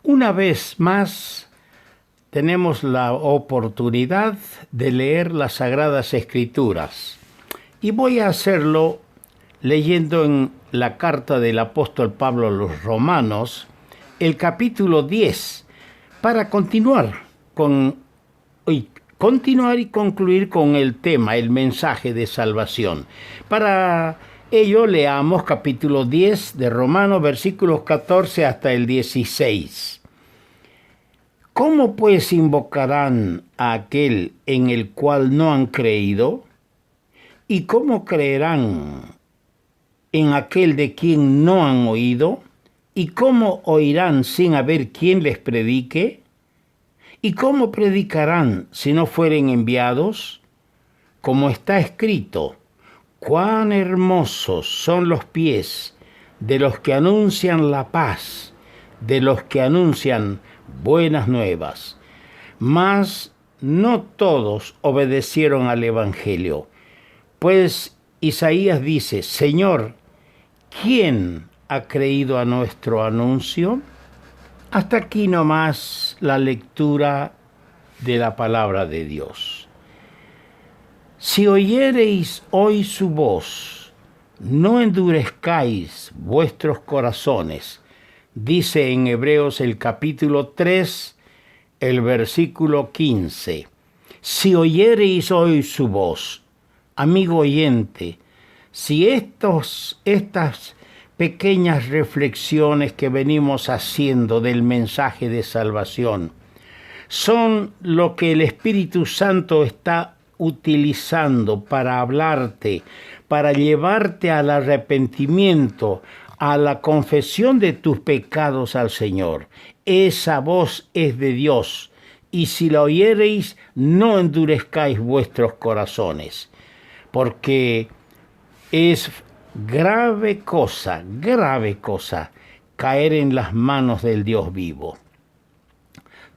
Una vez más, tenemos la oportunidad de leer las Sagradas Escrituras y voy a hacerlo leyendo en la carta del apóstol Pablo a los Romanos, el capítulo 10, para continuar y concluir con el tema, el mensaje de salvación. Para ello leamos capítulo 10 de Romanos, versículos 14 hasta el 16. ¿Cómo pues invocarán a aquel en el cual no han creído? ¿Y cómo creerán en aquel de quien no han oído? ¿Y cómo oirán sin haber quien les predique? ¿Y cómo predicarán si no fueren enviados? Como está escrito, cuán hermosos son los pies de los que anuncian la paz, de los que anuncian buenas nuevas. Mas no todos obedecieron al Evangelio. Pues Isaías dice, Señor, ¿quién ha creído a nuestro anuncio? Hasta aquí nomás la lectura de la palabra de Dios. Si oyereis hoy su voz, no endurezcáis vuestros corazones, dice en Hebreos el capítulo 3, el versículo 15. Si oyereis hoy su voz, amigo oyente, si estas pequeñas reflexiones que venimos haciendo del mensaje de salvación son lo que el Espíritu Santo está utilizando para hablarte, para llevarte al arrepentimiento, a la confesión de tus pecados al Señor. Esa voz es de Dios, y si la oyereis, no endurezcáis vuestros corazones, porque es grave cosa, caer en las manos del Dios vivo.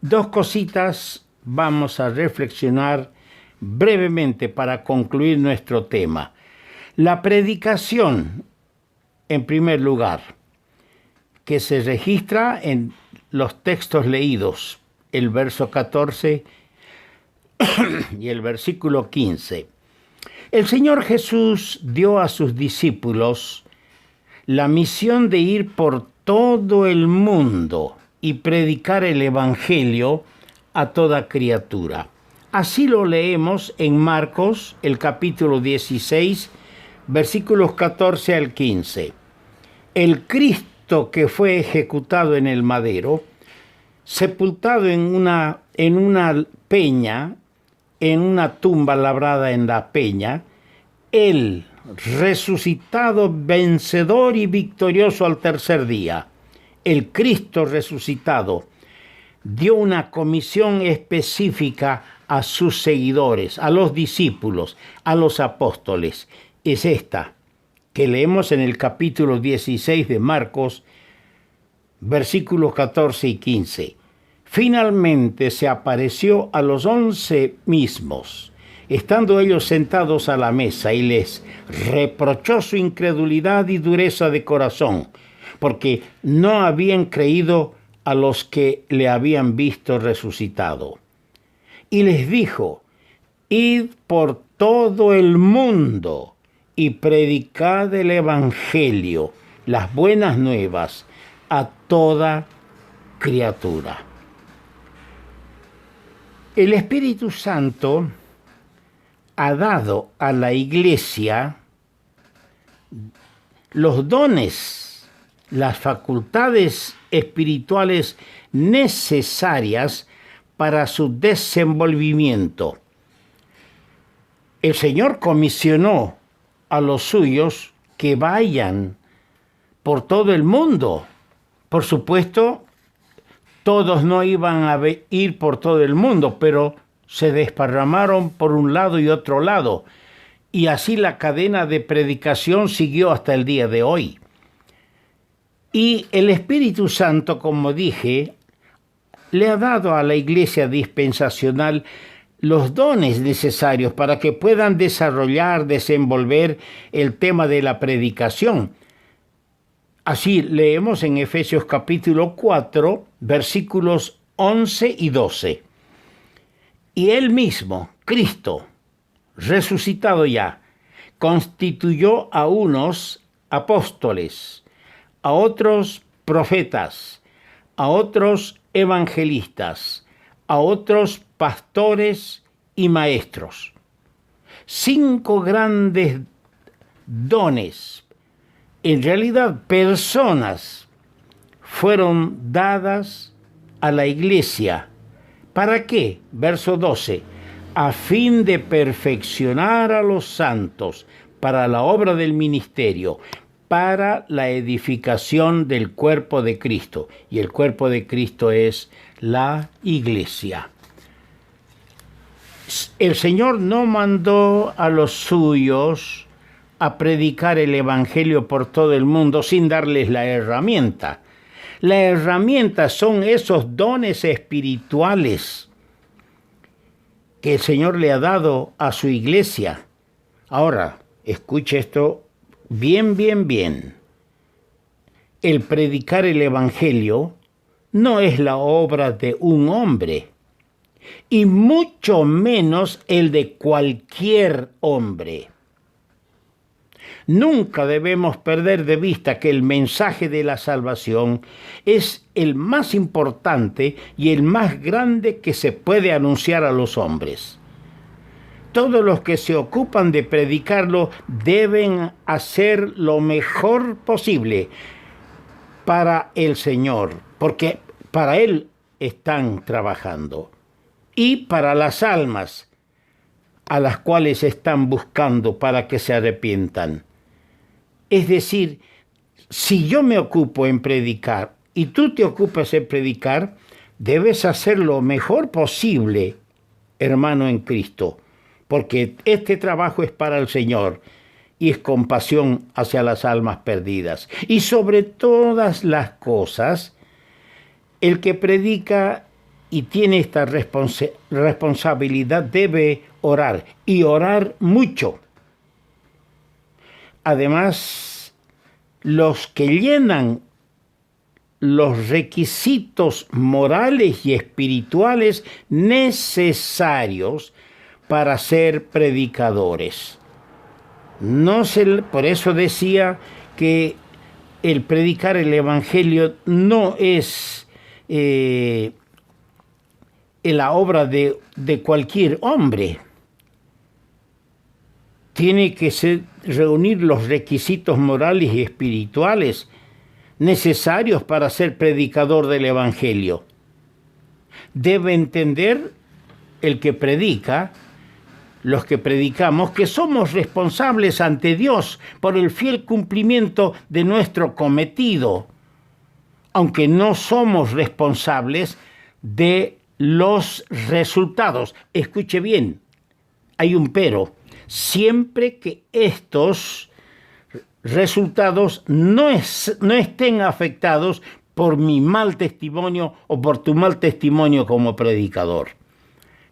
Dos cositas vamos a reflexionar brevemente para concluir nuestro tema. La predicación, en primer lugar, que se registra en los textos leídos, el verso 14 y el versículo 15. El Señor Jesús dio a sus discípulos la misión de ir por todo el mundo y predicar el Evangelio a toda criatura. Así lo leemos en Marcos, el capítulo 16, versículos 14 al 15. El Cristo que fue ejecutado en el madero, sepultado en una peña, en una tumba labrada en la peña, Él, resucitado, vencedor y victorioso al tercer día, el Cristo resucitado, dio una comisión específica a sus seguidores, a los discípulos, a los apóstoles. Es esta que leemos en el capítulo 16 de Marcos, versículos 14 y 15. Finalmente se apareció a los 11 mismos, estando ellos sentados a la mesa, y les reprochó su incredulidad y dureza de corazón, porque no habían creído a los que le habían visto resucitado. Y les dijo, id por todo el mundo y predicad el Evangelio, las buenas nuevas, a toda criatura. El Espíritu Santo ha dado a la Iglesia los dones, las facultades espirituales necesarias para su desenvolvimiento. El Señor comisionó a los suyos que vayan por todo el mundo. Por supuesto, todos no iban a ir por todo el mundo, pero se desparramaron por un lado y otro lado. Y así la cadena de predicación siguió hasta el día de hoy. Y el Espíritu Santo, como dije, le ha dado a la Iglesia dispensacional los dones necesarios para que puedan desenvolver el tema de la predicación. Así leemos en Efesios capítulo 4, versículos 11 y 12. Y él mismo, Cristo, resucitado ya, constituyó a unos apóstoles, a otros profetas, a otros evangelistas, a otros pastores y maestros. 5 grandes dones, en realidad personas, fueron dadas a la iglesia. ¿Para qué? Verso 12. A fin de perfeccionar a los santos para la obra del ministerio, para la edificación del cuerpo de Cristo. Y el cuerpo de Cristo es la iglesia. El Señor no mandó a los suyos a predicar el evangelio por todo el mundo sin darles la herramienta. La herramienta son esos dones espirituales que el Señor le ha dado a su iglesia. Ahora, escuche esto bien. El predicar el evangelio no es la obra de un hombre, y mucho menos el de cualquier hombre. Nunca debemos perder de vista que el mensaje de la salvación es el más importante y el más grande que se puede anunciar a los hombres. Todos los que se ocupan de predicarlo deben hacer lo mejor posible para el Señor, porque para Él están trabajando, y para las almas a las cuales están buscando para que se arrepientan. Es decir, si yo me ocupo en predicar y tú te ocupas en predicar, debes hacer lo mejor posible, hermano en Cristo, porque este trabajo es para el Señor y es compasión hacia las almas perdidas. Y sobre todas las cosas, el que predica y tiene esta responsabilidad debe orar, y orar mucho. Además, los que llenan los requisitos morales y espirituales necesarios para ser predicadores. Por eso decía que el predicar el evangelio no es la obra de cualquier hombre. Tiene que reunir los requisitos morales y espirituales necesarios para ser predicador del evangelio. Debe entender el que predica, los que predicamos, que somos responsables ante Dios por el fiel cumplimiento de nuestro cometido, aunque no somos responsables de los resultados. Escuche bien, hay un pero. Siempre que estos resultados no estén afectados por mi mal testimonio o por tu mal testimonio como predicador.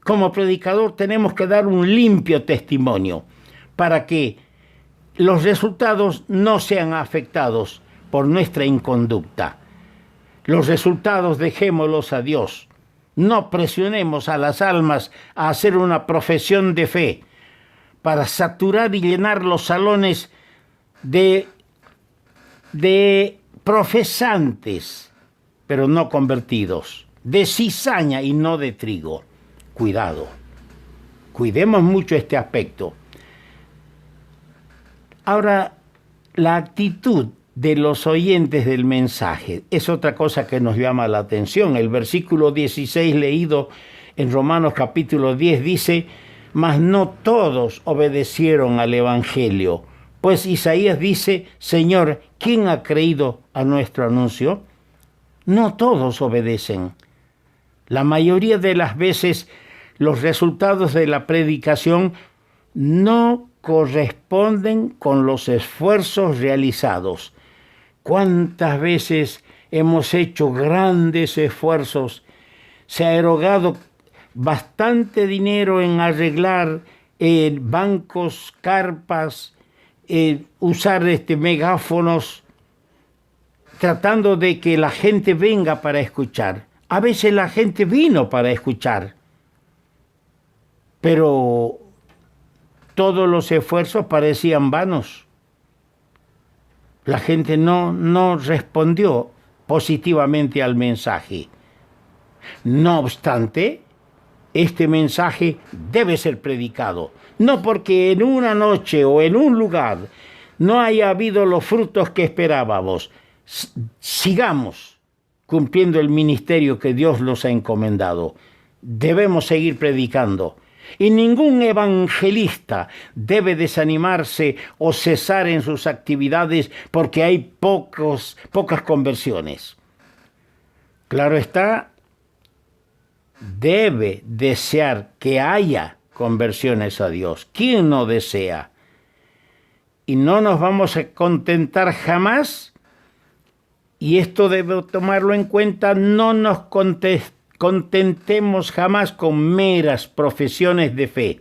Como predicador tenemos que dar un limpio testimonio para que los resultados no sean afectados por nuestra inconducta. Los resultados dejémoslos a Dios. No presionemos a las almas a hacer una profesión de fe para saturar y llenar los salones de profesantes, pero no convertidos, de cizaña y no de trigo. Cuidado, cuidemos mucho este aspecto. Ahora, la actitud de los oyentes del mensaje es otra cosa que nos llama la atención. El versículo 16 leído en Romanos capítulo 10 dice: mas no todos obedecieron al evangelio. Pues Isaías dice: Señor, ¿quién ha creído a nuestro anuncio? No todos obedecen. La mayoría de las veces los resultados de la predicación no corresponden con los esfuerzos realizados. ¿Cuántas veces hemos hecho grandes esfuerzos? Se ha erogado bastante dinero en arreglar bancos, carpas, usar megáfonos, tratando de que la gente venga para escuchar. A veces la gente vino para escuchar, pero todos los esfuerzos parecían vanos. La gente no respondió positivamente al mensaje. No obstante, este mensaje debe ser predicado, no porque en una noche o en un lugar no haya habido los frutos que esperábamos. Sigamos cumpliendo el ministerio que Dios nos ha encomendado. Debemos seguir predicando. Y ningún evangelista debe desanimarse o cesar en sus actividades porque hay pocas conversiones. Claro está, debe desear que haya conversiones a Dios. ¿Quién no desea? Y no nos vamos a contentar jamás, y esto debe tomarlo en cuenta, no nos contentemos jamás con meras profesiones de fe.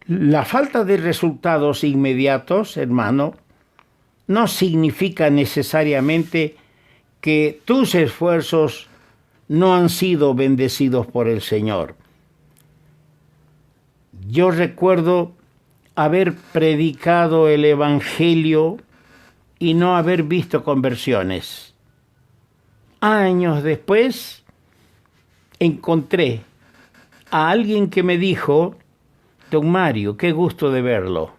La falta de resultados inmediatos, hermano, no significa necesariamente que tus esfuerzos no han sido bendecidos por el Señor. Yo recuerdo haber predicado el Evangelio y no haber visto conversiones. Años después encontré a alguien que me dijo: don Mario, qué gusto de verlo.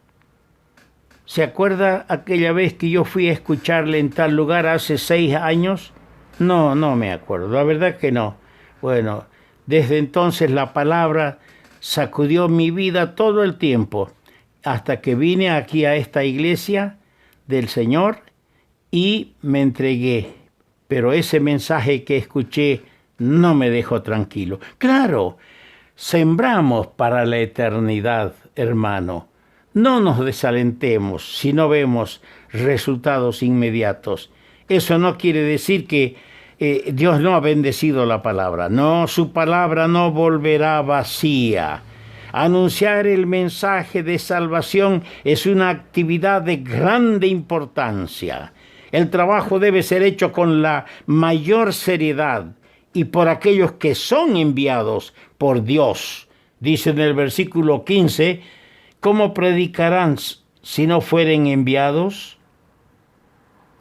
¿Se acuerda aquella vez que yo fui a escucharle en tal lugar hace 6 años? No me acuerdo, la verdad que no. Bueno, desde entonces la palabra sacudió mi vida todo el tiempo, hasta que vine aquí a esta iglesia del Señor y me entregué. Pero ese mensaje que escuché no me dejó tranquilo. Claro, sembramos para la eternidad, hermano. No nos desalentemos si no vemos resultados inmediatos. Eso no quiere decir que Dios no ha bendecido la palabra. No, su palabra no volverá vacía. Anunciar el mensaje de salvación es una actividad de grande importancia. El trabajo debe ser hecho con la mayor seriedad y por aquellos que son enviados por Dios. Dice en el versículo 15, ¿cómo predicarán si no fueren enviados?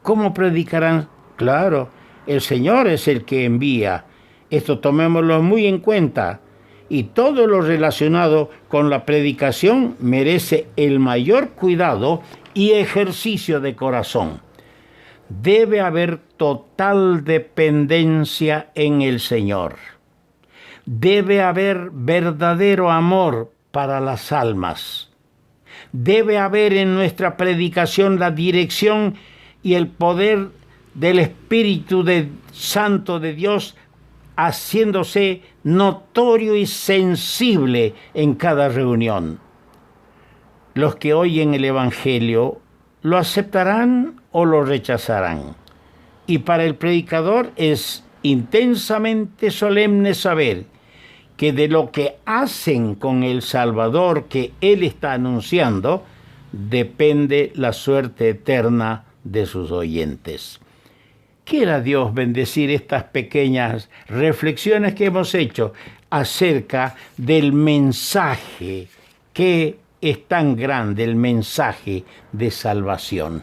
¿Cómo predicarán? Claro, el Señor es el que envía. Esto tomémoslo muy en cuenta. Y todo lo relacionado con la predicación merece el mayor cuidado y ejercicio de corazón. Debe haber total dependencia en el Señor. Debe haber verdadero amor para las almas. Debe haber en nuestra predicación la dirección y el poder del Espíritu Santo de Dios haciéndose notorio y sensible en cada reunión. Los que oyen el Evangelio lo aceptarán o lo rechazarán. Y para el predicador es intensamente solemne saber que de lo que hacen con el Salvador que Él está anunciando, depende la suerte eterna de sus oyentes. Quiera Dios bendecir estas pequeñas reflexiones que hemos hecho acerca del mensaje que es tan grande, el mensaje de salvación.